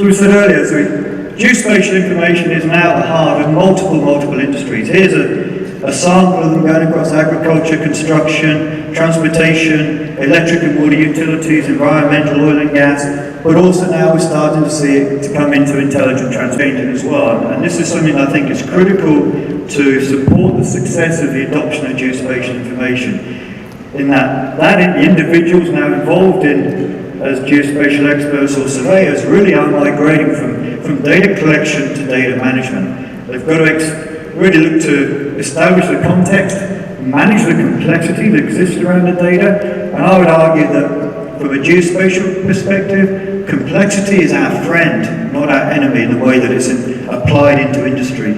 So we said earlier, geospatial information is now at the heart of multiple industries. Here's a sample of them going across agriculture, construction, transportation, electric and water utilities, environmental, oil and gas, but also now we're starting to see it to come into intelligent transportation as well. And this is something I think is critical to support the success of the adoption of geospatial information. In that the individuals now involved in as geospatial experts or surveyors really are migrating from data collection to data management. They've got to really look to establish the context, manage the complexity that exists around the data, and I would argue that from a geospatial perspective, complexity is our friend, not our enemy in the way that it's applied into industry.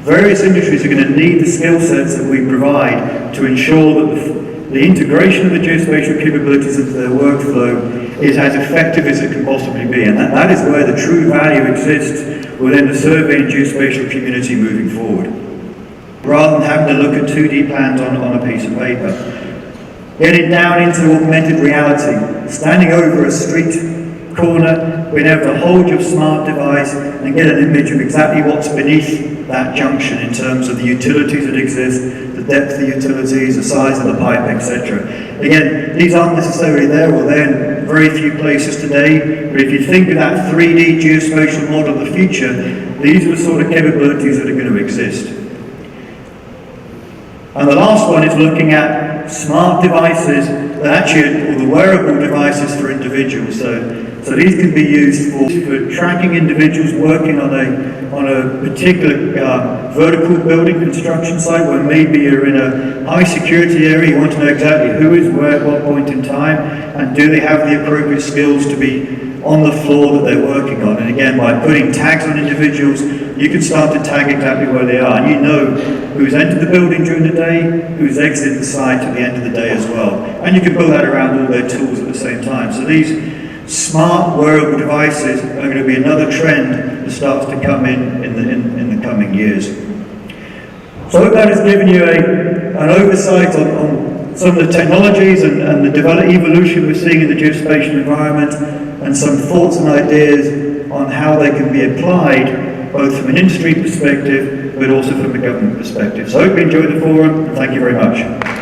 Various industries are going to need the skill sets that we provide to ensure that the integration of the geospatial capabilities into their workflow is as effective as it can possibly be, and that is where the true value exists within the survey and geospatial community moving forward. Rather than having to look at 2D plans on a piece of paper. Getting down into augmented reality, standing over a street corner, being able to hold your smart device and get an image of exactly what's beneath that junction in terms of the utilities that exist, the depth of the utilities, the size of the pipe, etc. Again, these aren't necessarily there or they're in very few places today, but if you think of that 3D geospatial model of the future, these are the sort of capabilities that are going to exist. And the last one is looking at smart devices that actually, or the wearable devices for individuals. So these can be used for tracking individuals working on a particular vertical building construction site where maybe you're in a high security area, you want to know exactly who is where at what point in time, and do they have the appropriate skills to be on the floor that they're working on. And again, by putting tags on individuals, you can start to tag exactly where they are, and you know who's entered the building during the day, who's exited the site at the end of the day as well. And you can build that around all their tools at the same time. So these smart wearable devices are going to be another trend that starts to come in the coming years. So I hope that has given you an oversight on some of the technologies and the evolution we're seeing in the geospatial environment, and some thoughts and ideas on how they can be applied both from an industry perspective but also from a government perspective. So I hope you enjoyed the forum, and thank you very much.